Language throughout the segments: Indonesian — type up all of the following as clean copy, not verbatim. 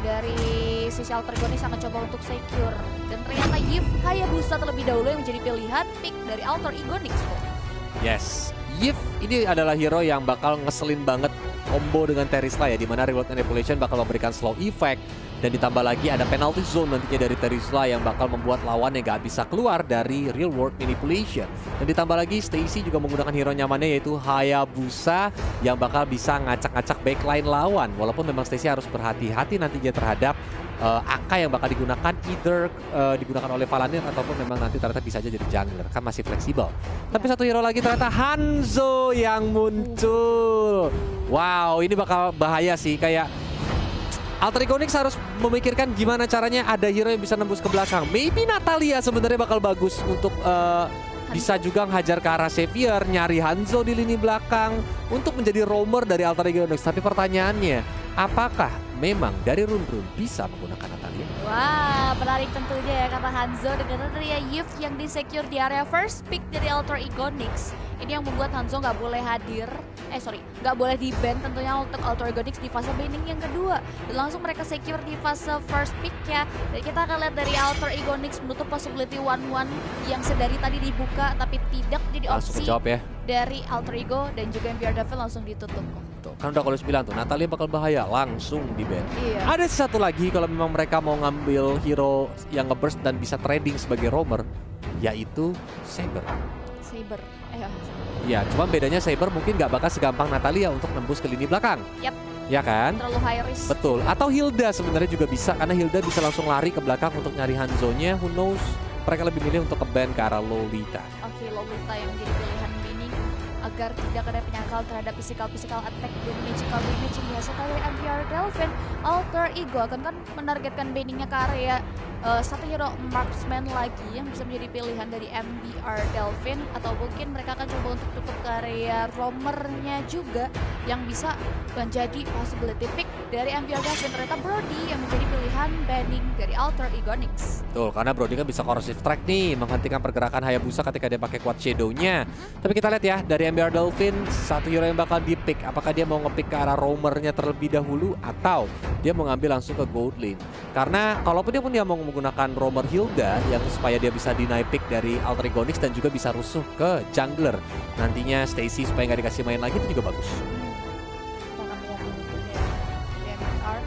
dari sisi Altergonix akan coba untuk secure. Dan ternyata Yves Hayabusa terlebih dahulu yang menjadi pilihan pick dari Alter Ego Nix. Yes, Yves ini adalah hero yang bakal ngeselin banget combo dengan Terisla ya, dimana Reload Manipulation bakal memberikan slow effect dan ditambah lagi ada penalty zone nantinya dari Terisla yang bakal membuat lawannya gak bisa keluar dari real world manipulation. Dan ditambah lagi Stacy juga menggunakan hero nyamannya yaitu Hayabusa yang bakal bisa ngacak-ngacak backline lawan, walaupun memang Stacy harus berhati-hati nantinya terhadap AK yang bakal digunakan, either digunakan oleh Valanir ataupun memang nanti ternyata bisa aja jadi jungler, kan masih fleksibel. Tapi satu hero lagi ternyata Hanzo yang muncul. Wow, ini bakal bahaya sih, kayak Alter Ego Nix harus memikirkan gimana caranya ada hero yang bisa nembus ke belakang. Maybe Natalia sebenarnya bakal bagus untuk bisa juga menghajar ke arah Xavier, nyari Hanzo di lini belakang untuk menjadi roamer dari Alter Ego Nix. Tapi pertanyaannya, apakah memang dari run-run bisa menggunakan Natalia? Wah, menarik tentunya ya karena Hanzo dengan Natalia Yves yang disecure di area first pick dari Alter Ego Nix. Ini yang membuat Hanzo nggak boleh hadir, nggak boleh di-ban tentunya untuk Alter Ego Nix di fase banning yang kedua. Dan langsung mereka secure di fase first pick ya. Dan kita akan lihat dari Alter Ego Nix menutup possibility 1-1 yang sedari tadi dibuka tapi tidak jadi Langsung opsi kejawab ya. dari Alter Ego dan juga MPR Devil langsung ditutup kok. Tuh, kan udah kalau bilang tuh Natalia bakal bahaya, langsung di ban. Iya. Ada satu lagi kalau memang mereka mau ngambil hero yang ngeburst dan bisa trading sebagai roamer, yaitu Saber. Saber. Ya, cuma bedanya Saber mungkin nggak bakal segampang Natalia untuk nembus ke lini belakang. Yap. Ya kan? Terlalu high risk. Betul. Atau Hilda sebenarnya juga bisa, karena Hilda bisa langsung lari ke belakang untuk nyari Hanzo-nya. Who knows? Mereka lebih milih untuk ke-ban ke arah Lolita. Oke, Lolita yang menjadi pilihan Winning agar tidak ada penyangkal terhadap physical attack dan magical damage yang dihasilkan dari MPR Delphin. Alter Ego akan kan menargetkan banningnya ke area satu hero marksman lagi yang bisa menjadi pilihan dari MBR Delphin, atau mungkin mereka akan coba untuk tutup ke area roamernya juga yang bisa menjadi possibility pick dari MBR Delphin. Ternyata Brody yang menjadi pilihan banning dari Alter Ego Nix. Betul, karena Brody kan bisa corrosive track nih, menghentikan pergerakan Hayabusa ketika dia pakai quad shadow-nya. Tapi kita lihat ya, dari MBR Delphin, satu hero yang bakal di-pick. Apakah dia mau nge-pick ke arah roamernya terlebih dahulu, atau dia mau ngambil langsung ke gold lane. Karena kalaupun dia mau menggunakan roamer Hilda, yang supaya dia bisa deny pick dari Alter Ego Nix dan juga bisa rusuh ke jungler. Nantinya Stacy supaya nggak dikasih main lagi, itu juga bagus. Kita akan lihat dulu dari MBR.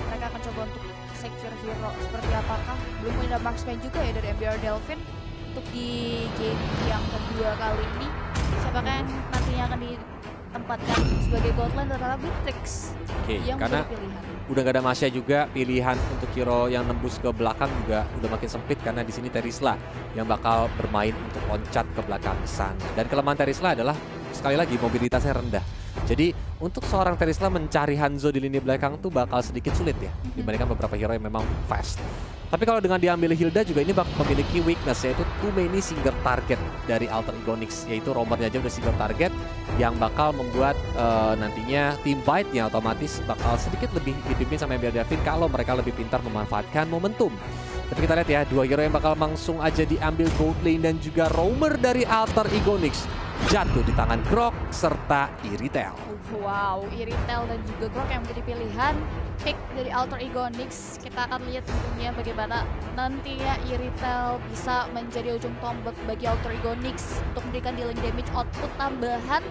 Mereka akan coba untuk secure hero seperti apakah. Belum punya marksman juga ya dari MBR Delphin untuk di game yang kedua kali ini. Siapakah yang nantinya akan ditempatkan sebagai gold lane adalah Bitrix yang karena menjadi pilihan. udah gak ada Masya juga, pilihan untuk hero yang nembus ke belakang juga udah makin sempit karena di sini Terisla yang bakal bermain untuk loncat ke belakang sana. Dan kelemahan Terisla adalah sekali lagi mobilitasnya rendah. Jadi untuk seorang Terisla mencari Hanzo di lini belakang tuh bakal sedikit sulit ya dibandingkan beberapa hero yang memang fast. Tapi kalau dengan diambil Hilda juga ini bakal memiliki weakness, yaitu too many single target dari Alter Ego Nix, yaitu roamernya aja udah single target yang bakal membuat nantinya team fight-nya otomatis bakal sedikit lebih dipimpin sama MBR Delphin kalau mereka lebih pintar memanfaatkan momentum. Tapi kita lihat ya, dua hero yang bakal langsung aja diambil gold lane dan juga roamer dari Alter Ego Nix jatuh di tangan Grok serta Iritel. Wow, Iritel dan juga Grok yang menjadi pilihan pick dari Alter Ego Nix. Kita akan lihat tentunya bagaimana nantinya Iritel bisa menjadi ujung tombak bagi Alter Ego Nix untuk memberikan dealing damage output tambahan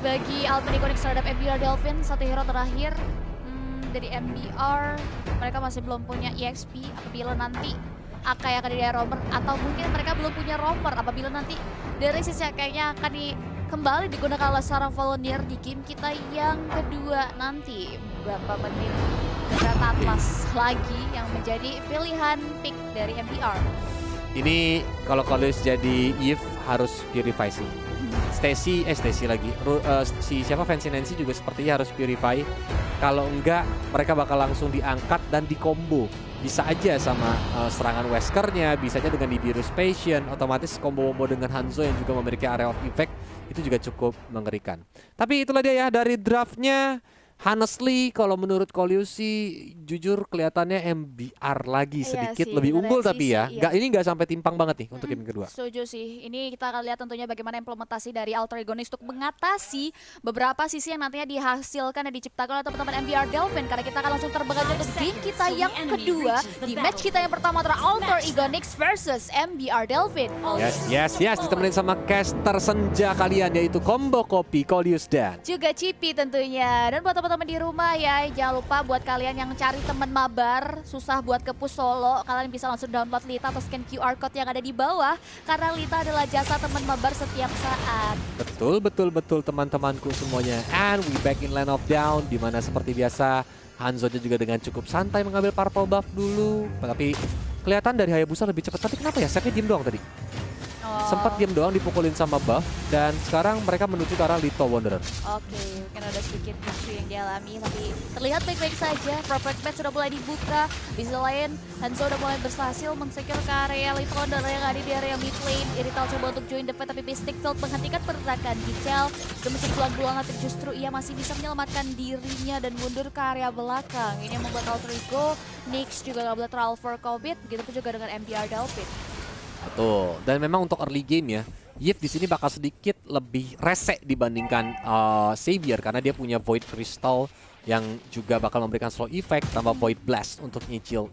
bagi Alter Ego Nix terhadap MBR Delphin. Satu hero terakhir dari MBR, mereka masih belum punya EXP apabila nanti AK yang akan di roamer, atau mungkin mereka belum punya roamer apabila nanti dari sisi AK-nya akan kembali digunakan oleh seorang volunteer di game kita yang kedua nanti. Beberapa menit beberapa Atlas lagi yang menjadi pilihan pick dari MBR. Ini kalau Colis jadi Yves harus purify sih. Stacy lagi. Siapa Fancy Nancy juga sepertinya harus purify. Kalau enggak, mereka bakal langsung diangkat dan dikombo. Bisa aja sama serangan Weskernya, bisa aja dengan Nibiru's Passion, otomatis combo-combo dengan Hanzo yang juga memiliki area of effect, itu juga cukup mengerikan. Tapi itulah dia ya dari draftnya. Honestly, kalau menurut Kolius sih jujur kelihatannya MBR lagi Iya sedikit sih, lebih dari unggul sisi, tapi ya. iya. Ini nggak sampai timpang banget nih untuk game kedua. Setuju sih. Ini kita akan lihat tentunya bagaimana implementasi dari Alter Ego Nix untuk mengatasi beberapa sisi yang nantinya dihasilkan dan diciptakan oleh teman-teman MBR Delphin. Karena kita akan langsung terbang aja untuk game kita yang kedua. Di match kita yang pertama antara Alter Ego Nix versus MBR Delphin. Yes, ditemenin sama caster senja kalian yaitu Combo Kopi, Kolius dan Juga Cipi tentunya. Dan buat teman-teman di rumah ya, jangan lupa buat kalian yang cari teman mabar, susah buat ke push solo, kalian bisa langsung download Lita atau scan QR code yang ada di bawah. Karena Lita adalah jasa teman mabar setiap saat. Betul teman-temanku semuanya. And we back in Land of Down, dimana seperti biasa Hanzo juga dengan cukup santai mengambil purple buff dulu. Tapi kelihatan dari Hayabusa lebih cepat. Tapi kenapa ya Sefnya diem doang tadi? Sempat diem doang dipukulin sama buff. Dan sekarang mereka menuju ke arah Lito Wanderer. Oke, mungkin ada sedikit isu yang dialami, tapi terlihat baik-baik saja. Perfect match sudah mulai dibuka. Di sisi lain, Hanzo udah mulai berhasil men-secure ke area Lito Wanderer yang ada di area mid lane. Irithel coba untuk join the fight, tapi Mystic Field menghentikan pergerakan Gichel. Sudah mencuri peluang-peluang, tapi justru ia masih bisa menyelamatkan dirinya dan mundur ke area belakang. Ini yang membuat Alter Ego Nix juga gak boleh terlalu for COVID, begitu pun juga dengan MBR Delphin. Betul. Dan memang untuk early game ya, Yif di sini bakal sedikit lebih rese dibandingkan Xavier karena dia punya Void Crystal yang juga bakal memberikan slow effect tambah Void Blast untuk nyicil.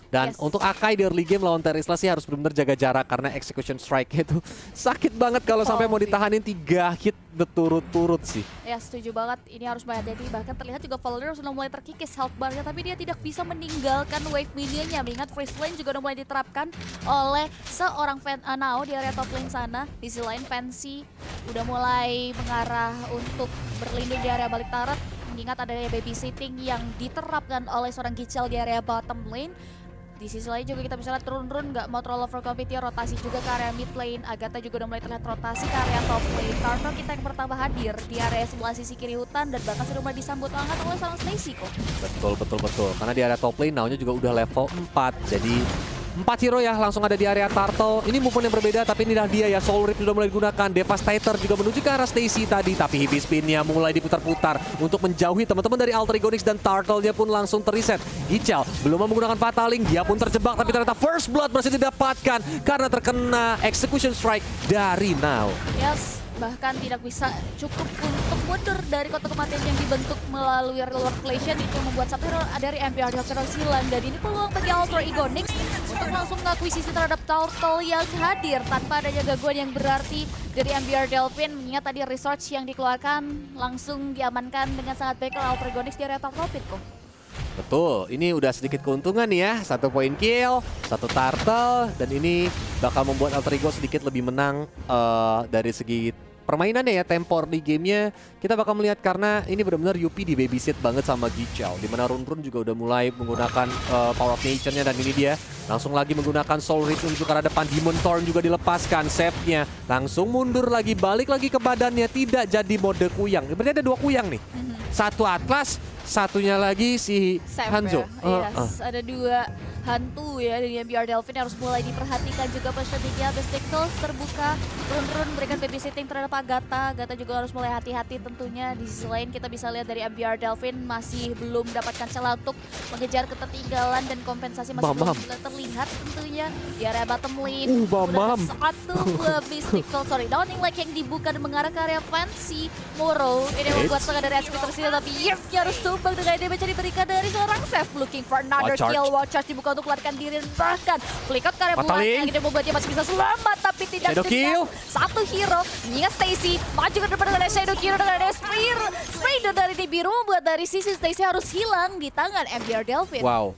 Dan untuk Akai di early game lawan Terisla sih harus benar-benar jaga jarak karena execution strike itu sakit banget kalau sampai mau ditahanin 3 hit berturut-turut sih. Ya setuju banget, ini harus berhati-hati. Bahkan terlihat juga Valor sudah mulai terkikis health bar-nya, tapi dia tidak bisa meninggalkan wave minionnya. Mengingat freeze lane juga udah mulai diterapkan oleh seorang fan Nao di area top lane sana. Di sisi lain Fancy udah mulai mengarah untuk berlindung di area balik turret. Mengingat adanya babysitting yang diterapkan oleh seorang Gichel di area bottom lane. Di sisi lain juga kita bisa lihat turun-turun nggak mau terlalu overcompete ya, rotasi juga ke area mid lane. Agatha juga udah mulai terlihat rotasi ke area top lane. Turtle kita yang pertama hadir di area sebelah sisi kiri hutan dan bahkan sudah mulai disambut hangat oleh seorang Stacy kok. Betul. Karena di area top lane Now-nya juga udah level 4. Jadi 4 hero ya langsung ada di area Turtle. Ini movement yang berbeda tapi inilah dia ya. Soul Rip sudah mulai digunakan. Devastator juga menuju ke arah Stacy tadi. Tapi Heavy Spin-nya mulai diputar-putar untuk menjauhi teman-teman dari Alter Ego Nix dan Turtle-nya pun langsung terreset. Gichel belum mau menggunakan Fataling. Dia pun terjebak tapi ternyata First Blood berhasil didapatkan karena terkena Execution Strike dari Now. Yes, bahkan tidak bisa cukup untuk mundur dari kotak kematian yang dibentuk melalui Reload Collision. Itu membuat satu hero dari MBR Delphin hilang. Dan ini peluang bagi Alter Ego Nix untuk langsung mengakuisisi terhadap Turtle yang hadir tanpa adanya gangguan yang berarti dari MBR Delphin. Mengingat tadi research yang dikeluarkan langsung diamankan dengan sangat baik oleh Alter Ego Nix di area Turtle pit kok. Betul, ini udah sedikit keuntungan nih ya. 1 poin kill, 1 turtle, dan ini bakal membuat Alter Ego sedikit lebih menang dari segi permainannya ya, tempo di gamenya. Kita bakal melihat karena ini benar-benar Yupi di babysit banget sama Gichel. Dimana Run juga udah mulai menggunakan Power of Nature-nya dan ini dia langsung lagi menggunakan Soul Rip untuk ke arah depan. Demon Thorn juga dilepaskan, save-nya langsung mundur lagi, balik lagi ke badannya, tidak jadi mode kuyang. Berarti ada 2 kuyang nih. Satu Atlas, satunya lagi si Hanzo. Yes, ada 2 hantu ya dari MBR Delphin yang harus mulai diperhatikan juga positioningnya. Mystic Field terbuka, Run memberikan babysitting terhadap Agatha. Agatha juga harus mulai hati-hati tentunya. Di sisi lain kita bisa lihat dari MBR Delphin masih belum mendapatkan celah untuk mengejar ketertinggalan dan kompensasi masih belum terlihat tentunya di area bottom lane. Satu Mystic Field, Downing Lake yang dibuka dan mengarah ke area Fancy Moro. Ini membuat setengah dari HP tersisa, tapi Yifnya harus tumbang dengan damage yang diberikan dari seorang Seth. Looking for another kill, Watch Charge dibuka untuk melarikan diri dan bahkan flick out ke area belakang. Ini membuat dia masih bisa selamat tapi tidak dengan satu hero. Mengingat Stacy maju ke depan dengan Shadow Kill dengan ada Spider dari di biru membuat dari sisi Stacy harus hilang di tangan MBR Delphin. Wow.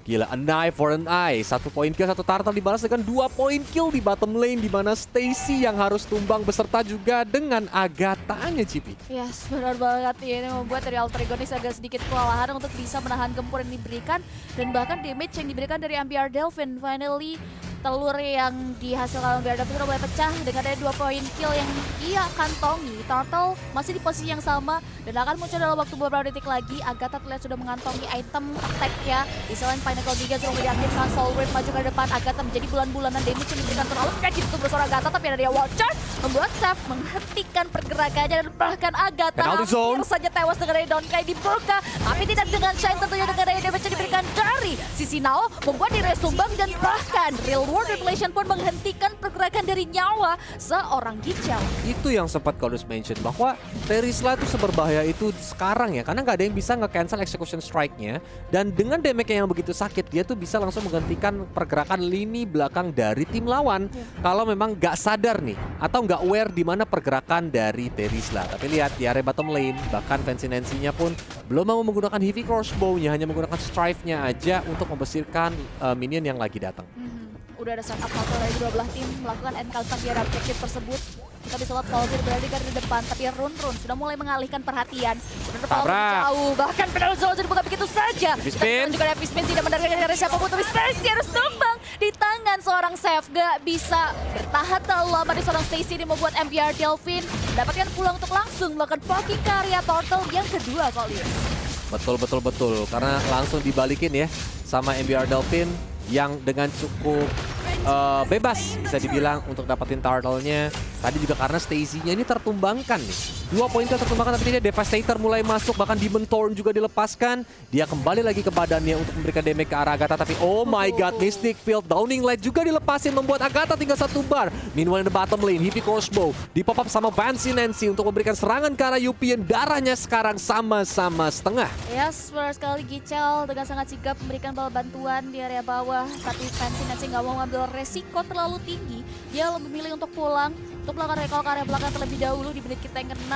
Gila, an eye for an eye. 1 poin kill, 1 turtle dibalas dengan 2 poin kill di bottom lane di mana Stacy yang harus tumbang beserta juga dengan Agatha-nya, Cipi. Yes, benar banget. Ini membuat dari Alter Ego Nix agak sedikit kewalahan untuk bisa menahan gempur yang diberikan dan bahkan damage yang diberikan dari MBR Delphin. Finally telur yang dihasilkan oleh David sudah mulai pecah dengan ada 2 poin kill yang ia kantongi. Turtle masih di posisi yang sama dan akan muncul dalam waktu beberapa detik lagi. Agatha terlihat sudah mengantongi item attack-nya. Di selain Pinnacle Giga sudah mulai diaktifkan, Soul Wave maju ke depan. Agatha menjadi bulan-bulanan damage yang diberikan terlalu kayak gitu bersama Agatha, tapi ada dia Watcher membuat Seth menghentikan pergerakannya dan bahkan Agatha Penalty zone. hampir saja tewas dengan dari Donkai dibuka, tapi tidak dengan Shine tentunya dengan daya damage yang diberikan dari sisi Nao membuat dirinya tumbang dan bahkan Real World Revelation pun menghentikan pergerakan dari nyawa seorang Gichel. Itu yang sempat Kodus mention bahwa Terisla itu seberbahaya itu sekarang ya, karena nggak ada yang bisa nge-cancel execution strike-nya, dan dengan damage yang begitu sakit dia tuh bisa langsung menggantikan pergerakan lini belakang dari tim lawan kalau memang nggak sadar nih atau nggak aware di mana pergerakan dari Terisla. Tapi lihat di area bottom lane bahkan Fancy Nancy-nya pun belum mau menggunakan heavy crossbow-nya, hanya menggunakan strife-nya aja untuk membersihkan minion yang lagi datang. Udah ada setup satu dari dua belah tim melakukan encounter di area objektif tersebut. Kita bisa lihat Falzir berada di garda depan, tapi Run sudah mulai mengalihkan perhatian. Sudah Tabrak. jauh, bahkan pedal zone dibuka begitu saja. Heavy spin. Dan juga Heavy spin tidak mendengarkan dari siapapun, tapi Stacy harus tumbang di tangan seorang Seth. Gak bisa bertahan terlalu lama di seorang Stacy ini membuat MBR Delphine mendapatkan pulang untuk langsung melakukan poking karya Turtle yang kedua kali ini. Betul, karena langsung dibalikin ya sama MBR Delphine yang dengan cukup bebas bisa dibilang untuk dapetin turtle-nya. Tadi juga karena Stacy-nya ini tertumbangkan nih. 2 poin tertumbangkan, tapi dia Devastator mulai masuk, bahkan Demon Thorn juga dilepaskan. Dia kembali lagi ke badannya untuk memberikan damage ke arah Agatha, tapi oh my god, Mystic Field Downing Light juga dilepasin membuat Agatha tinggal 1 bar. Meanwhile in the bottom lane, Heavy Crossbow di-pop up sama Fancy Nancy untuk memberikan serangan ke arah Yupi yang darahnya sekarang sama-sama setengah. Yes, benar sekali Gichel dengan sangat sigap memberikan bal bantuan di area bawah. Tapi Fancy Nancy nggak mau ngambil resiko terlalu tinggi. Dia lebih memilih untuk pulang, untuk melakukan recall ke area belakang terlebih dahulu di menit kita yang ke-6.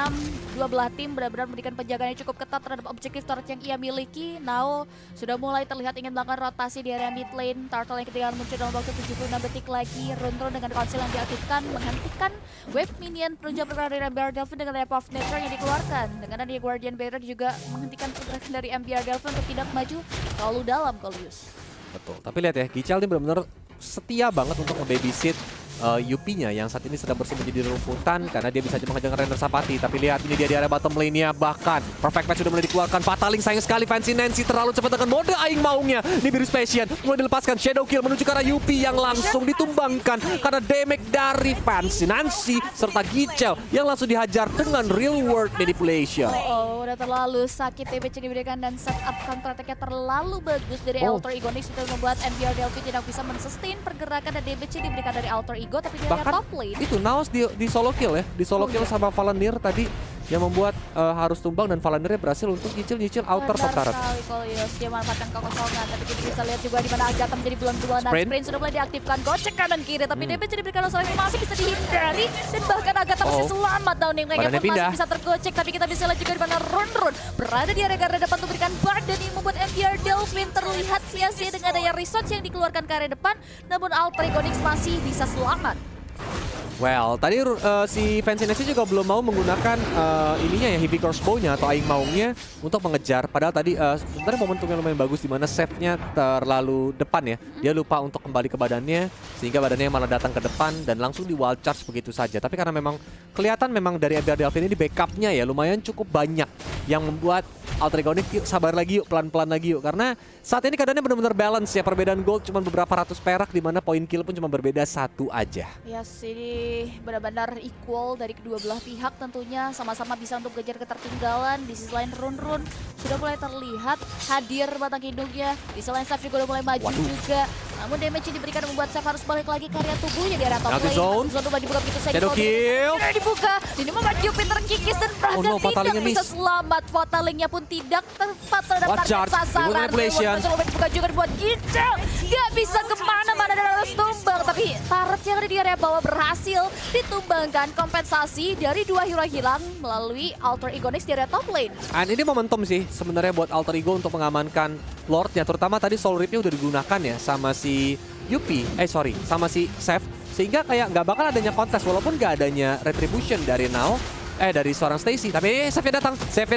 Dua belah tim benar-benar memberikan penjagaan yang cukup ketat terhadap objektif turret yang ia miliki. Nao sudah mulai terlihat ingin melakukan rotasi di area mid lane. Turtle yang ketinggalan muncul dalam waktu 76 detik lagi. Run dengan konsil yang diaktifkan menghentikan wave minion penunjuk pergerakan dari MBR Delphine dengan area of nature yang dikeluarkan. Dengan ada Guardian Barrier juga menghentikan pergerakan dari MBR Delphine untuk tidak maju terlalu dalam Kolius. Betul, tapi lihat ya, Gichel ini benar-benar setia banget untuk nge-babysit Yupi-nya yang saat ini sedang bersembunyi di rumputan karena dia bisa mengejar Render Sapati. Tapi lihat ini dia di area bottom lane-nya, bahkan Perfect Match sudah mulai dikeluarkan. Fataling sayang sekali Fancy Nancy terlalu cepat dengan mode aing maungnya. Nibiru Passion mulai dilepaskan, Shadow Kill menuju ke arah Yupi yang langsung ditumbangkan karena damage dari Fancy Nancy serta Gichel yang langsung dihajar dengan Real World Manipulation. Oh, udah terlalu sakit damage yang diberikan dan setup counter attack-nya terlalu bagus dari Alter Ego Nix, sudah membuat MBR Delphine tidak bisa men-sustain pergerakan dan damage yang diberikan dari Alter Ego. Tapi dia Bahkan top lane. itu Naos di solo kill ya, di solo kill sama Valanir tadi yang membuat harus tumbang dan Valanirnya berhasil untuk nyicil outer top turret. Benar sekali Kolius, dia manfaatkan kekosongan, tapi kita bisa lihat juga di mana Agatha menjadi bulan-bulanan. Sprint sudah mulai diaktifkan, gocek kanan kiri, tapi damage yang diberikan oleh seorang ini masih bisa dihindari dan bahkan Agatha masih selamat. Downing Lane pun masih bisa tergocek, tapi kita bisa lihat juga di mana Run berada di area garda depan untuk memberikan bar dan ini membuat MBR Delphine terlihat sia-sia dengan daya research yang dikeluarkan ke area depan, namun Alter Ego Nix masih bisa selamat. Well, tadi si Fancy Nancy juga belum mau menggunakan ininya ya, Heavy Crossbow-nya atau Aing Maungnya untuk mengejar. Padahal tadi sebenarnya momentumnya lumayan bagus di mana save-nya terlalu depan ya. Dia lupa untuk kembali ke badannya sehingga badannya malah datang ke depan dan langsung di wild charge begitu saja. Tapi karena memang kelihatan memang dari MBR Delphine ini backup-nya ya lumayan cukup banyak yang membuat Alter Ego Nix, yuk sabar lagi yuk, pelan-pelan lagi yuk. Karena saat ini keadaannya benar-benar balance ya, perbedaan gold cuma beberapa ratus perak di mana poin kill pun cuma berbeda 1 aja. Yes, ini benar-benar equal dari kedua belah pihak tentunya, sama-sama bisa untuk kejar ketertinggalan. Di sisi lain Run sudah mulai terlihat hadir batang hidungnya. Di sisi lain Seth juga udah mulai maju juga. Namun damage yang diberikan membuat Seth harus balik lagi karya tubuhnya di area top lane. Zone dibuka begitu saja. Shadow Kill. Dibuka. Ini membuat Yupi terkikis dan bahkan tidak bisa selamat. Fatalingnya pun tidak tepat terhadap target sasaran. Dibuka juga buat Gichel. Gak bisa kemana-mana dan harus tumbang. Tapi turret yang ada di area bawah berhasil ditumbangkan. Kompensasi dari 2 hero hilang melalui Alter Ego Nix di area top lane. And ini momentum sih sebenarnya buat Alter Ego untuk mengamankan Lordnya. Terutama tadi Soul Rip-nya udah digunakan ya sama si Yupi. Sama si Seth. Sehingga kayak nggak bakal adanya kontes walaupun nggak adanya retribution dari Nao. dari seorang Stacy. Tapi save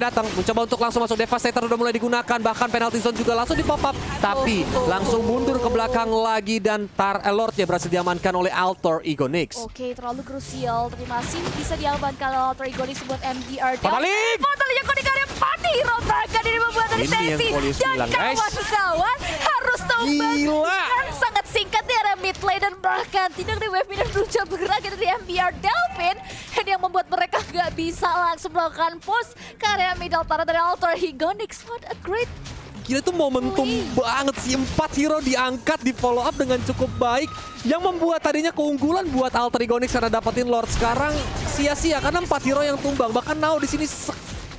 datang, mencoba untuk langsung masuk. Devastator udah mulai digunakan, bahkan penalty zone juga langsung di pop up. Tapi langsung mundur ke belakang lagi dan Lordnya berhasil diamankan oleh Alter Ego Nix. Oke, terlalu krusial, tapi masih bisa diamankan oleh Alter Ego Nix buat MDR. Fatalik! Fatalik kok dikarya mati, hero bahkan ini membuat dari Ini yang Stacy. polisi Dan bilang, guys. kawan-kawan harus tumbang Gila! dengan sangat singkat di area mid lane dan bahkan tidak di wave mid berusaha bergerak dari MBR Delvin dan yang membuat mereka nggak bisa langsung melakukan push ke area middle turret dari Alter Ego Nix. What a great Gila itu momentum banget sih, 4 hero diangkat di follow up dengan cukup baik yang membuat tadinya keunggulan buat Alter Ego Nix karena dapetin Lord. Sekarang sia-sia karena 4 hero yang tumbang. Bahkan Now di sini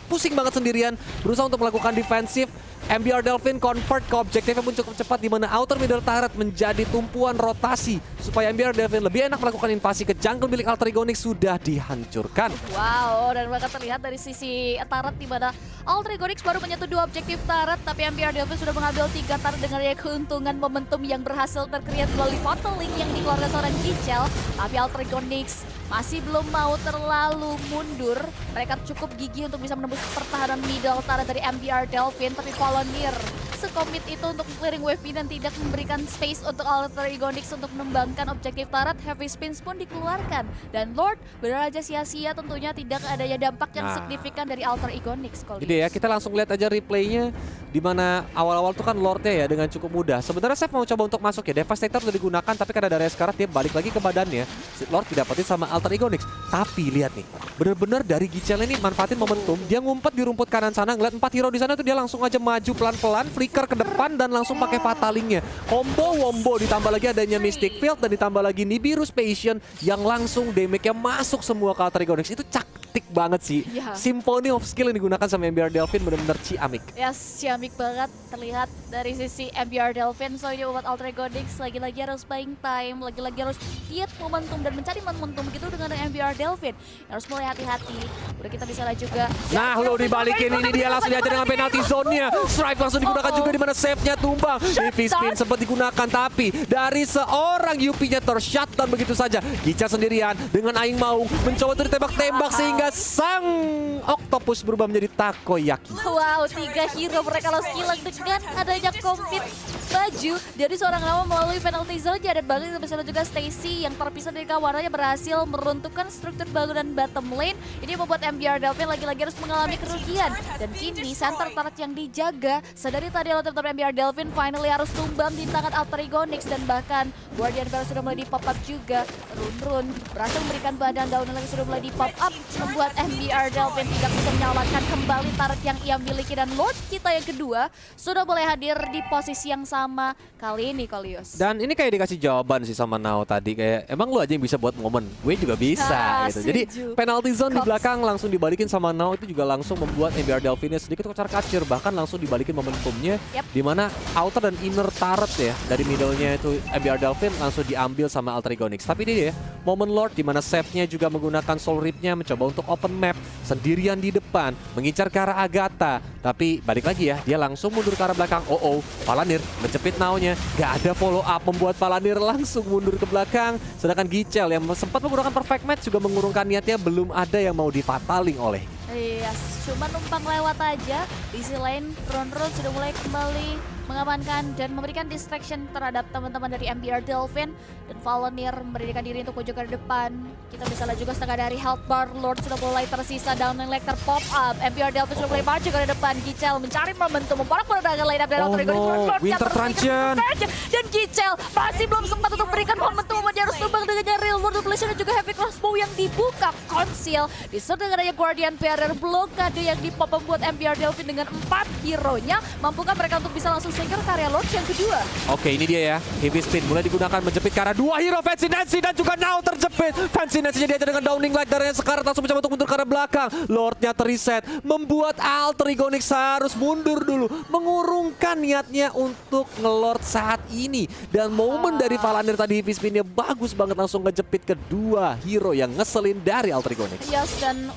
pusing banget sendirian berusaha untuk melakukan defensif. MBR Delvin convert ke objektifnya pun cukup cepat di mana outer middle turret menjadi tumpuan rotasi supaya MBR Delvin lebih enak melakukan invasi ke jungle milik Alter Ego Nix sudah dihancurkan. wow, dan bahkan terlihat dari sisi turret di mana Alter Ego Nix baru menyentuh 2 objektif turret, tapi MBR Delvin sudah mengambil 3 turret dengan keuntungan momentum yang berhasil terkreat melalui Fatal Link yang dikeluarkan seorang Gichel. Tapi Alter Ego Nix masih belum mau terlalu mundur. Mereka cukup gigih untuk bisa menembus pertahanan middle turret dari MBR Delvin, tapi Volunteer sekomit itu untuk clearing wave mid dan tidak memberikan space untuk Alter Ego Nix untuk mengembangkan objektif turret. Heavy spins pun dikeluarkan dan Lord benar aja sia-sia, tentunya tidak adanya dampak yang signifikan dari Alter Ego Nix. Jadi ya kita langsung lihat aja replaynya di mana awal-awal tuh kan Lordnya ya dengan cukup mudah. Sebenarnya saya mau coba untuk masuk ya, Devastator udah digunakan tapi karena dari sekarang dia balik lagi ke badannya. Lord didapetin sama Alter Ego Nix. Tapi lihat nih, bener-bener dari Gichel ini manfaatin momentum, dia ngumpet di rumput kanan sana, ngeliat 4 hero di sana tuh dia langsung aja maju pelan-pelan, flicker ke depan dan langsung pakai Fatalingnya. Wombo ditambah lagi adanya Mystic Field dan ditambah lagi Nibiru's Passion yang langsung damage-nya masuk semua ke Alter Ego Nix. Itu taktik banget sih. Symphony of Skill yang digunakan sama MBR Delvin benar-benar ciamik. Yes, ciamik banget terlihat dari sisi MBR Delvin. So ini buat Alter Ego Nix lagi-lagi harus buying time, lagi-lagi harus lihat momentum dan mencari momentum begitu dengan MBR Delvin. Harus mulai hati-hati. Udah kita bisa lihat juga. Nah, lo dibalikin ini dia langsung diajar dengan penalty zone-nya. Stripe langsung digunakan juga di mana save-nya tumbang. Heavy spin sempat digunakan tapi dari seorang Yupi-nya tershutdown begitu saja. Gichel sendirian dengan Aing Maung mencoba untuk ditembak-tembak sehingga sang Octopus berubah menjadi takoyaki. Wow, 3 hero mereka lost hilang dengan adanya kompet baju dari seorang Nama melalui penalty zone dan balik bersama juga Stacy yang terpisah dari kawanannya berhasil meruntuhkan struktur bangunan bottom lane. Ini membuat MBR Delvin lagi-lagi harus mengalami kerugian dan kini center turret yang dijaga sedari tadi oleh tetap MBR Delvin finally harus tumbang di tangan Alter Ego Nix dan bahkan Guardian Bell sudah mulai di pop up juga. Run berhasil memberikan badan daun lagi sudah mulai di pop up membuat MBR Delvin tidak bisa menyelamatkan kembali turret yang ia miliki dan Lord kita yang kedua sudah mulai hadir di posisi yang sama kali ini Kolius. Dan ini kayak dikasih jawaban sih sama Nao tadi, kayak emang lu aja yang bisa buat momen, gue juga bisa gitu. Jadi penalty zone di belakang langsung dibalikin sama Nao itu juga langsung membuat MBR Delvinnya sedikit kocar-kacir, bahkan langsung dibalikin momentumnya di mana outer dan inner turret ya dari middle-nya itu MBR Delvin langsung diambil sama Alter Ego Nix. Tapi ini ya momen Lord di mana save-nya juga menggunakan Soul Rip-nya mencoba untuk open map sendirian di depan mengincar ke arah Agatha. Tapi balik lagi ya, dia langsung mundur ke arah belakang. Palanir mencepit Nao-nya, gak ada follow up membuat Palanir langsung mundur ke belakang. Sedangkan Gichel yang sempat menggunakan perfect match juga mengurungkan niatnya, belum ada yang mau di-fataling oleh. Iya, cuma numpang lewat aja. Di sisi lain, Ron sudah mulai kembali mengamankan dan memberikan distraction terhadap teman-teman dari MBR Delvin dan Volunteer memberikan diri untuk pojok ke depan. Kita bisa lihat juga setengah dari health bar Lord sudah mulai tersisa, down lane leg pop up. MBR Delvin sudah mulai maju ke depan. Gichel mencari momentum, memporak perdagangan line up dari Alter Ego Nix. Winter Truncheon dan Gichel masih belum sempat untuk memberikan momentum, dia harus tumbang dengan real world revelation dan juga heavy crossbow yang dibuka conceal. Disertai dengan adanya Guardian Barrier blokade yang dipop membuat MBR Delvin dengan 4 hero-nya mampukah mereka untuk bisa langsung secure karya Lord yang kedua. Oke, ini dia ya. Heavy spin mulai digunakan menjepit ke arah 2 hero Fancy Nancy dan juga Nao terjepit. Fancy Nancy jadi aja dengan downing light dari sekarang langsung mencoba untuk mundur ke arah belakang. Lordnya terreset membuat Alter Ego Nix harus mundur dulu, mengurungkan niatnya untuk ngelord saat ini. Dan momen dari Palanir tadi heavy spinnya bagus banget langsung ngejepit kedua hero yang ngeselin dari Alter Ego Nix. Yes, dan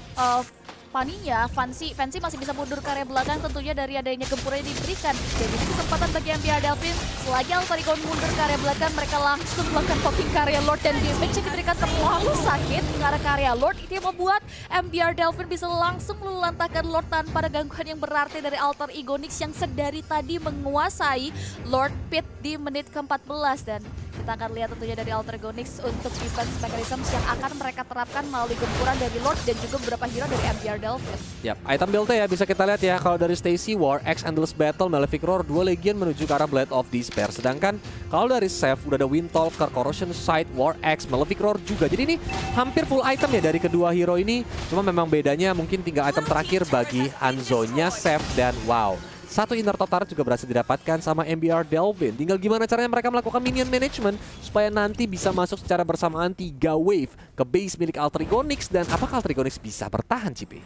company-nya, Fancy masih bisa mundur ke area belakang tentunya dari adanya gempuran yang diberikan. Jadi kesempatan bagi MBR Delfin, selagi Alter Ego mundur ke area belakang, mereka langsung melakukan poking ke area Lord dan damage yang diberikan terlalu sakit ke area Lord. Itu yang membuat MBR Delfin bisa langsung melulantahkan Lord tanpa ada gangguan yang berarti dari Alter Ego Nix yang sedari tadi menguasai Lord Pit di menit ke-14. Dan kita akan lihat tentunya dari Alter Ego Nix untuk defense mechanism yang akan mereka terapkan melalui gempuran dari Lord dan juga beberapa hero dari MBR Delfin. Yap, item build-nya ya bisa kita lihat ya. Kalau dari Stacy, War, X, Endless Battle, Malefic Roar, 2 Legion menuju ke arah Blade of Despair. Sedangkan kalau dari Seth udah ada Wind Talker, Corrosion Sight, War, X, Malefic Roar juga. Jadi ini hampir full item ya dari kedua hero ini. Cuma memang bedanya mungkin tinggal item terakhir bagi Hanzo-nya Seth dan wow. Satu inner top turret juga berhasil didapatkan sama MBR Delfin. Tinggal gimana caranya mereka melakukan minion management supaya nanti bisa masuk secara bersamaan 3 wave ke base milik Alter Ego Nix. Dan apakah Alter Ego Nix bisa bertahan, Cipi?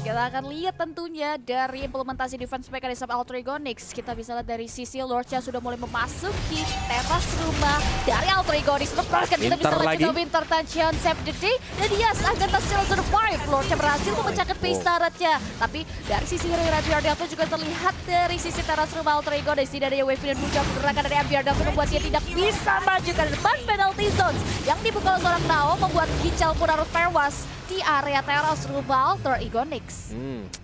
Kita akan lihat tentunya dari implementasi defense mechanism Alter Ego Nix. Kita bisa lihat dari sisi Lordnya sudah mulai memasuki teras rumah dari Alter Ego Nix. Bahkan kita bisa lihat juga Winter Tension Save the Day. Dan yes, Agatha still survive. Lordnya berhasil memecahkan base turretnya. Tapi dari sisi hero MBR Delfin juga terlihat dari sisi teras rumah Alter Ego dan tidak ada wave dan hujan pergerakan dari MBR Delfin membuat dia tidak bisa maju ke depan penalty zones yang dibuka oleh seorang Nao membuat Gical pun harus tewas di area teras rumah Alter Ego Nix.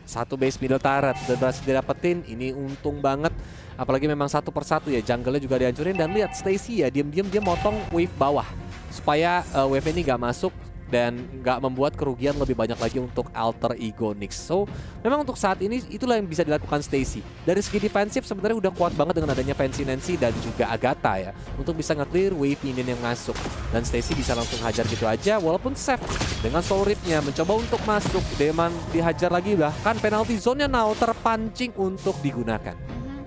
Satu base middle turret udah berhasil didapetin, ini untung banget. Apalagi memang satu persatu ya, jungle-nya juga dihancurin. Dan lihat Stacy ya, diam-diam dia motong wave bawah supaya wave ini nggak masuk dan nggak membuat kerugian lebih banyak lagi untuk Alter Ego Nix. So, memang untuk saat ini itulah yang bisa dilakukan Stacy. Dari segi defensif sebenarnya udah kuat banget dengan adanya Fancy Nancy dan juga Agatha ya, untuk bisa nge-clear wave minion yang masuk. Dan Stacy bisa langsung hajar gitu aja, walaupun Seth dengan soul rip-nya mencoba untuk masuk, Demon dihajar lagi, bahkan penalty zone-nya now terpancing untuk digunakan.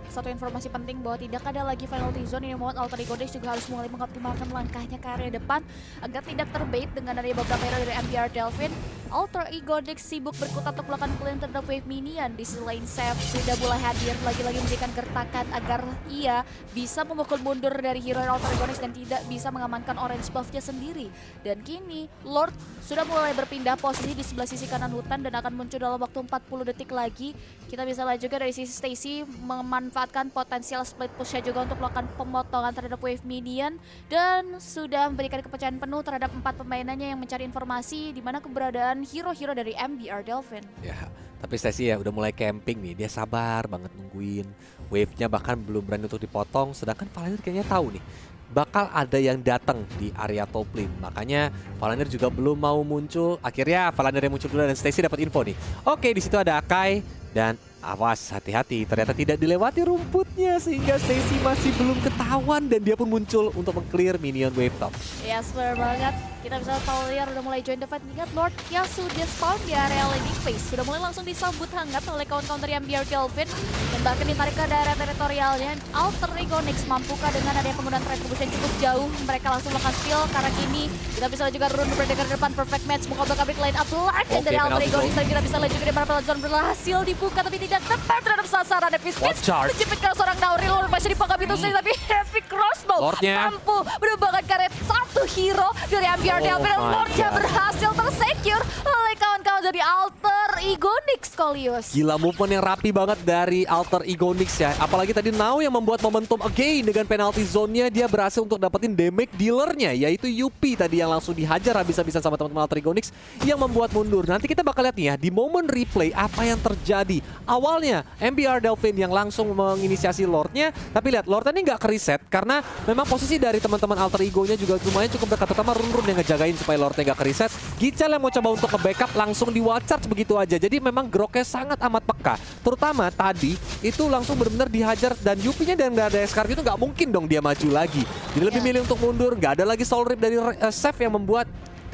Satu informasi penting bahwa tidak ada lagi penalty zone yang membuat Alter Ego Nix juga harus mulai mengoptimalkan langkahnya ke area depan agar tidak terbait dengan adanya beberapa hero dari MBR Delfin. Alter Ego Nix sibuk berkutat untuk melakukan clean terhadap wave minion. Di sisi lain Seth sudah mulai hadir lagi-lagi memberikan gertakan agar ia bisa memukul mundur dari hero Alter Ego Nix dan tidak bisa mengamankan orange buff-nya sendiri. Dan kini Lord sudah mulai berpindah posisi di sebelah sisi kanan hutan dan akan muncul dalam waktu 40 detik lagi. Kita bisa lihat juga dari sisi Stacy memanfaatkan potensial split push-nya juga untuk melakukan pemotongan terhadap wave minion dan sudah memberikan kepercayaan penuh terhadap 4 pemainannya yang mencari informasi di mana keberadaan hero-hero dari MBR Delfin. Ya, tapi Stacy ya udah mulai camping nih, dia sabar banget nungguin wave-nya, bahkan belum berani untuk dipotong. Sedangkan Valanir kayaknya tahu nih bakal ada yang datang di area top lane. Makanya Valanir juga belum mau muncul. Akhirnya Valanir yang muncul dulu dan Stacy dapat info nih. Oke, di situ ada Akai dan awas, hati-hati, ternyata tidak dilewati rumputnya sehingga Stacy masih belum ketahuan dan dia pun muncul untuk meng-clear minion wave top. Yes, benar banget. Kita bisa Valanir udah mulai join the fight. Ingat Lord yang sudah spawn di area landing phase. Sudah mulai langsung disambut hangat oleh kawan-kawan dari MBR Delfin. Dan bahkan ditarik ke daerah teritorialnya. Alter Ego Nix mampukah dengan adanya penggunaan retribution cukup jauh. Mereka langsung melakukan steal karena kini kita bisa juga rune berdekat depan perfect match. Moga-moga line up lagi dari Alter Ego Nix. Dan kita bisa lihat juga di mana zone berhasil dibuka tapi tidak tepat terhadap sasaran. Epic Spitz menjepitkan seorang Nauri. Lalu masih dipangkap itu sendiri tapi heavy crossbow mampu menembakkan karet satu hero dari MBR Delfin. Dan Lordnya berhasil tersecure oleh kawan-kawan dari Alter Ego Nix, Kolius. Gila, movement yang rapi banget dari Alter Ego Nix ya. Apalagi tadi Nao yang membuat momentum again dengan penalty zone-nya. Dia berhasil untuk dapetin damage dealer-nya, yaitu Yupi tadi yang langsung dihajar habis-habisan sama teman-teman Alter Ego Nix yang membuat mundur. Nanti kita bakal lihat nih ya di momen replay apa yang terjadi. Awalnya MBR Delfin yang langsung menginisiasi Lord-nya, tapi lihat Lord-nya ini nggak ke-reset karena memang posisi dari teman-teman Alter Ego-nya juga lumayan cukup dekat, terutama Run-Run yang ngejagain supaya Lord-nya nggak ke-reset. Gical yang mau coba untuk ke-backup langsung di-one-charge begitu aja. Jadi memang Groknya sangat amat peka. Terutama tadi itu langsung benar-benar dihajar dan Yupi-nya dan nggak ada SKR itu nggak mungkin dong dia maju lagi. Jadi lebih milih untuk mundur. Nggak ada lagi soul rip dari Seth yang membuat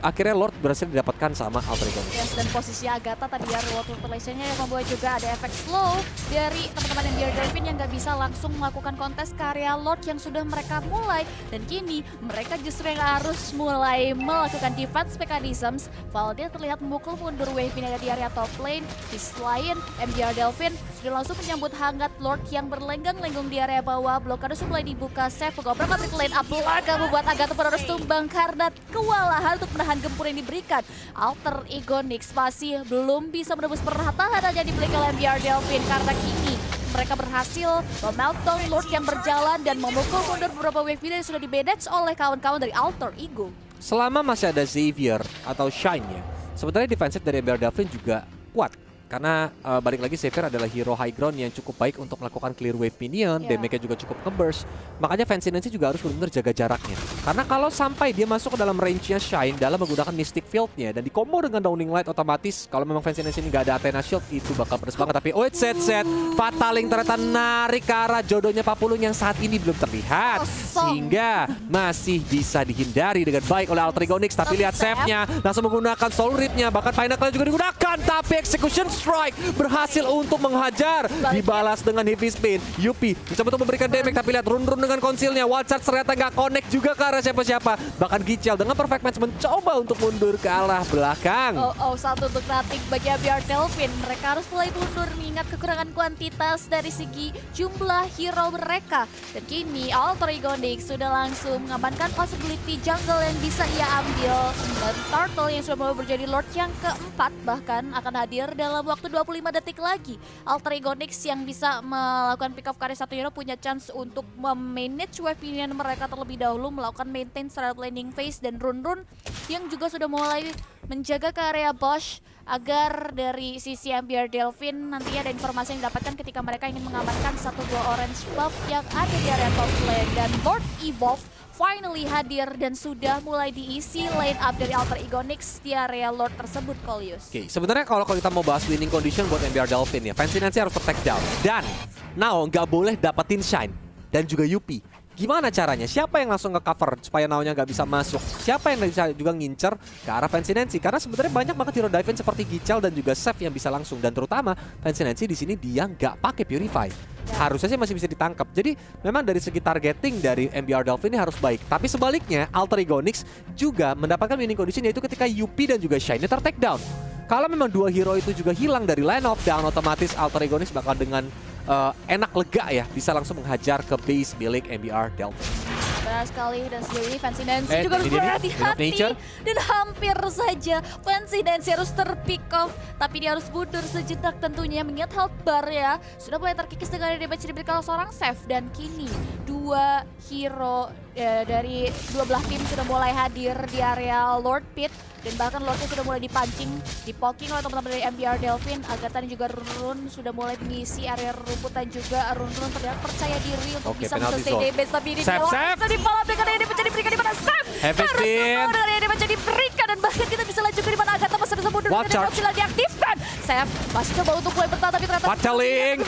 akhirnya Lord berhasil didapatkan sama Alter Ego. Yes, dan posisi Agatha tadi ya, reward population-nya yang membuat juga ada efek slow dari teman-teman MBR Delfin yang nggak bisa langsung melakukan kontes ke area Lord yang sudah mereka mulai. Dan kini mereka justru yang harus mulai melakukan defense mechanisms. Valdia terlihat memukul mundur wave ini di area top lane. Di selain MBR Delfin sudah langsung menyambut hangat Lord yang berlenggang-lenggung di area bawah. Blokade sudah mulai dibuka. Seth pengobrak Patrick lane up belakang membuat Agatha harus tumbang karena kewalahan untuk menahan gempur yang diberikan. Alter Ego Nyx masih belum bisa menembus pertahanannya di belakang oleh MBR Delfin karena kini mereka berhasil memeltong Lord yang berjalan dan memukul mundur beberapa wave yang sudah di-manage oleh kawan-kawan dari Alter Ego. Selama masih ada Xavier atau Shine-nya, sebenarnya defensif dari MBR Delfin juga kuat. Karena balik lagi Xavier adalah hero high ground yang cukup baik untuk melakukan clear wave minion, damage-nya juga cukup nge-burst. Makanya Fancy Nancy juga harus benar-benar jaga jaraknya. Karena kalau sampai dia masuk ke dalam range-nya Shine dalam menggunakan Mystic Field-nya dan di-combo dengan Downing Light otomatis, kalau memang Fancy Nancy ini nggak ada Athena Shield, itu bakal pedes banget. Tapi set. Fataling ternyata narik ke arah jodohnya Papulung yang saat ini belum terlihat. Sehingga masih bisa dihindari dengan baik oleh Alter Ego Nyx. Tapi lihat save-nya, langsung menggunakan Soul Rip-nya. Bahkan Final Claw juga digunakan. Tapi Execution Strike berhasil untuk menghajar. Dibalas dengan heavy spin. Yupi mencoba untuk memberikan damage. Tapi lihat run dengan konsilnya. Wild Charge ternyata nggak connect juga ke arah siapa-siapa. Bahkan Gichel dengan perfect match mencoba untuk mundur ke arah belakang. Satu untuk rating bagi MBR Delfin. Mereka harus mulai mundur mengingat kekurangan kuantitas dari segi jumlah hero mereka. Dan kini Alter Ego Nyx sudah langsung mengamankan possibility jungle yang bisa ia ambil. Dan Turtle yang sudah mulai menjadi Lord yang keempat bahkan akan hadir dalam waktu 25 detik lagi. Alter Ego Nyx yang bisa melakukan pick up carry satu hero punya chance untuk memanage wave minion mereka terlebih dahulu, melakukan maintain secara landing phase dan run yang juga sudah mulai menjaga ke area Bosch agar dari sisi MBR Delfin nantinya ada informasi yang didapatkan ketika mereka ingin mengamankan 1-2 orange buff yang ada di area top lane. Dan Lord Evolve finally hadir dan sudah mulai diisi line up dari Alter Ego Nyx di area Lord tersebut, Coleus. Oke, sebenarnya kalau kita mau bahas winning condition buat MBR Delfin ya, Fancy Nancy harus protect down. Dan Now nggak boleh dapetin Shine dan juga Yupi. Gimana caranya? Siapa yang langsung nge-cover supaya Now-nya nggak bisa masuk? Siapa yang bisa juga ngincer ke arah Fancy Nancy? Karena sebenarnya banyak banget hero dive seperti Gichel dan juga Seth yang bisa langsung. Dan terutama Fancy Nancy di sini dia nggak pakai Purify. Harusnya sih masih bisa ditangkap. Jadi memang dari segi targeting dari MBR Delfin ini harus baik. Tapi sebaliknya Alter Ego Nyx juga mendapatkan winning condition yaitu ketika Yupi dan juga Shine ter-take down. Kalau memang dua hero itu juga hilang dari line of down, otomatis Alter Ego Nyx bakal dengan enak lega ya bisa langsung menghajar ke base milik MBR Delfin. Benar sekali, dan sejauh ini Fancy Nancy juga harus berhati-hati dan hampir saja Fancy Nancy harus terpick off, tapi dia harus mundur sejenak tentunya mengingat health bar ya sudah mulai terkikis dengan damage diberikan oleh seorang Seth. Dan kini dua hero dari dua belah tim sudah mulai hadir di area Lord Pit dan bahkan Lordnya sudah mulai dipancing, dipoking oleh teman-teman dari MBR Delfin. Agatha dan juga Run sudah mulai mengisi area rumputan juga. Run terlihat percaya diri untuk bisa selesai damage, tapi ini bisa dipalap dengan ini menjadi diberikan di mana Seth harus mundur dengan ini menjadi diberikan dan bahkan kita bisa lanjut di mana Agatha masih bisa mundur dengan konsilah diaktifkan. Seth masih coba untuk mulai bertahan tapi ternyata Fataling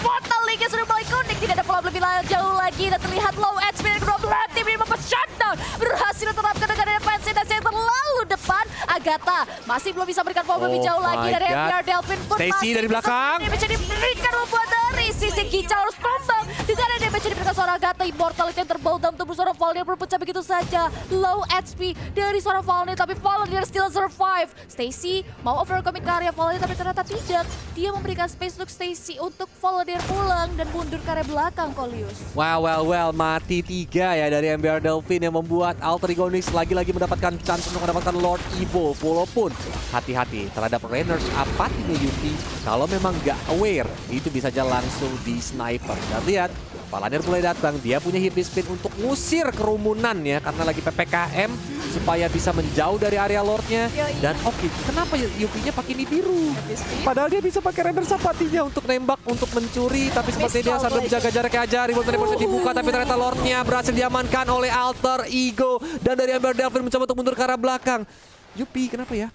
sudah mulai connect, tidak ada follow lebih jauh lagi dan terlihat low edge dari kedua belah tim ini membuat shutdown berhasil diterapkan dengan Fancy Nancy yang terlalu depan. Agatha masih belum bisa berikan follow lebih jauh lagi dari MBR Delfin pun Stacy dari belakang bisa diberikan membuat dari sisi Gichel harus tumbang dengan ada damage diberikan seorang Agatha. Immortality yang terbaut dalam tubuh seorang Valnyr berpecah begitu saja. Low HP dari seorang Valnyr tapi Valnyr still survive. Stacy mau overcommit ke area Valnyr tapi ternyata tidak. Dia memberikan space untuk Stacy untuk Valnyr pulang dan mundur ke area belakang, Coleus. Well, mati 3 ya dari MBR Delfin yang membuat Alter Ego Nyx lagi-lagi mendapatkan chance untuk mendapatkan Lord Evolve. Walaupun hati-hati terhadap runners apatinya Yupi, kalau memang nggak aware itu bisa aja langsung di sniper. Dan lihat Valnyr mulai datang, dia punya heavy spin untuk ngusir kerumunan ya karena lagi PPKM supaya bisa menjauh dari area Lordnya. Dan oke, kenapa Yupinya pakai ini biru? Padahal dia bisa pakai render sapatinya untuk nembak, untuk mencuri, tapi sepertinya dia sambil menjaga jaraknya aja. Ribut dibuka, tapi ternyata Lordnya berhasil diamankan oleh Alter Ego. Dan dari MBR Delfin mencoba untuk mundur ke arah belakang. Yupi, kenapa ya?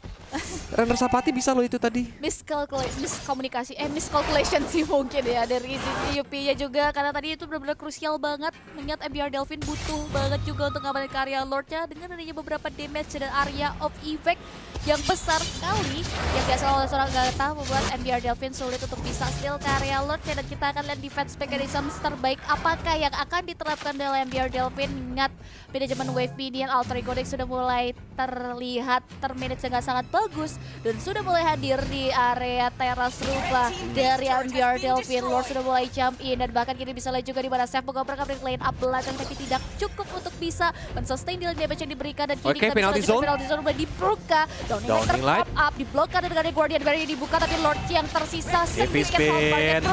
Render Sapati bisa loh itu tadi. Miscalculation sih mungkin ya dari sisi Yupi-nya juga. Karena tadi itu benar-benar krusial banget. Mengingat MBR Delfin butuh banget juga untuk ngabarin ke area Lordnya. Dengan adanya beberapa damage dan area of effect yang besar sekali. Yang biasa oleh seorang Agatha membuat MBR Delfin sulit untuk bisa steal ke area Lordnya. Dan kita akan lihat defense mechanism terbaik apakah yang akan diterapkan dalam MBR Delfin. Mengingat manajemen wave minion Alter Ego Nyx sudah mulai terlihat termanage dengan sangat baik bagus dan sudah mulai hadir di area teras rumah dari MBR Delvin. Lord sudah mulai jump in dan bahkan kini bisa lihat juga di mana Seth mengoperkan dari lane up belakang tapi tidak cukup untuk bisa men-sustain dealing damage yang diberikan dan kini kita penalty bisa lihat zone. penalty zone udah dibuka. Downing light terpop up diblokkan dengan Guardian Barrier dibuka tapi Lord yang tersisa Heavy spin.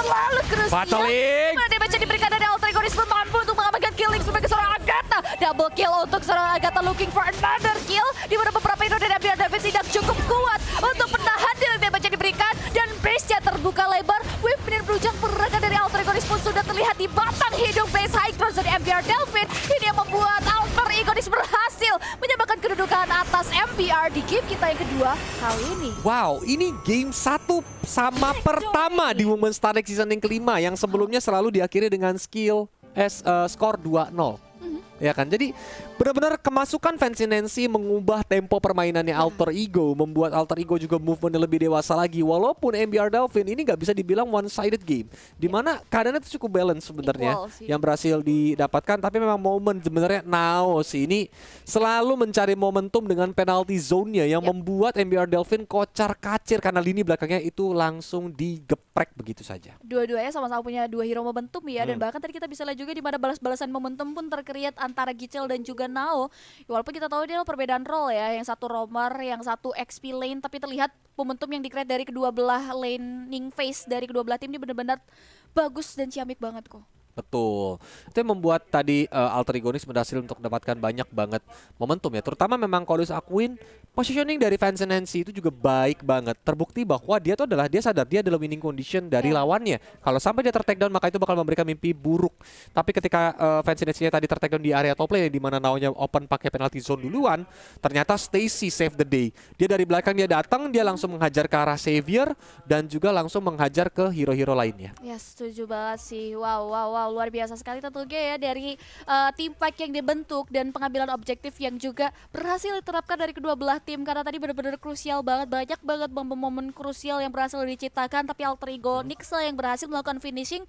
terlalu krusial. Fatal Link. Mana damage yang diberikan dari Alter Ego mampu untuk mengamankan killing sebagai seorang Agatha. Double kill untuk seorang Agatha looking for another kill. Di mana beberapa hero dari MBR David tidak cukup kuat untuk menahan dealing damage yang diberikan. Dan base-nya terbuka lebar. Wave dan berujang pergerakan dari Alter Ego pun sudah terlihat di batang hidung base high cross dari MBR Delvin. Ini yang membuat Alter Ego berhasil menyamakan kedudukan atas MBR di game kita yang kedua kali ini. Wow, ini game 1 sama pertama di Women's Star League season yang kelima yang sebelumnya selalu diakhiri dengan skor 2-0. Ya kan, jadi benar-benar kemasukan Fancy Nancy mengubah tempo permainannya Alter Ego, membuat Alter Ego juga movementnya lebih dewasa lagi. Walaupun MBR Delvin ini nggak bisa dibilang one-sided game, dimana keadaannya itu cukup balance sebenarnya yang berhasil didapatkan. Tapi memang momen sebenarnya now sih ini selalu mencari momentum dengan penalty zone-nya yang membuat MBR Delvin kocar-kacir karena lini belakangnya itu langsung digeprek begitu saja. Dua-duanya sama-sama punya 2 hero momentum ya, dan bahkan tadi kita bisa lihat juga di mana balas-balasan momentum pun terkreat antara Gicel dan juga Nao. Walaupun kita tahu dia perbedaan role ya, yang satu roamer, yang satu XP lane, tapi terlihat momentum yang di-create dari kedua belah laning phase dari kedua belah tim ini benar-benar bagus dan ciamik banget kok. Betul, itu yang membuat tadi Alter Ego berhasil untuk mendapatkan banyak banget momentum ya. Terutama memang kalau akuin positioning dari Fancy Nancy itu juga baik banget. Terbukti bahwa dia sadar dia adalah winning condition dari lawannya. Kalau sampai dia ter-takedown maka itu bakal memberikan mimpi buruk. Tapi ketika Fancy Nancy tadi ter-takedown di area top lane di mana Nao-nya open pakai penalty zone duluan, ternyata Stacy save the day. Dia dari belakang dia datang, dia langsung menghajar ke arah Savior dan juga langsung menghajar ke hero-hero lainnya. Ya setuju banget sih. Wow, luar biasa sekali tentunya ya dari tim fight yang dibentuk dan pengambilan objektif yang juga berhasil diterapkan dari kedua belah tim, karena tadi benar-benar krusial banget, banyak banget momen krusial yang berhasil diciptakan, tapi Alter Ego Nixa yang berhasil melakukan finishing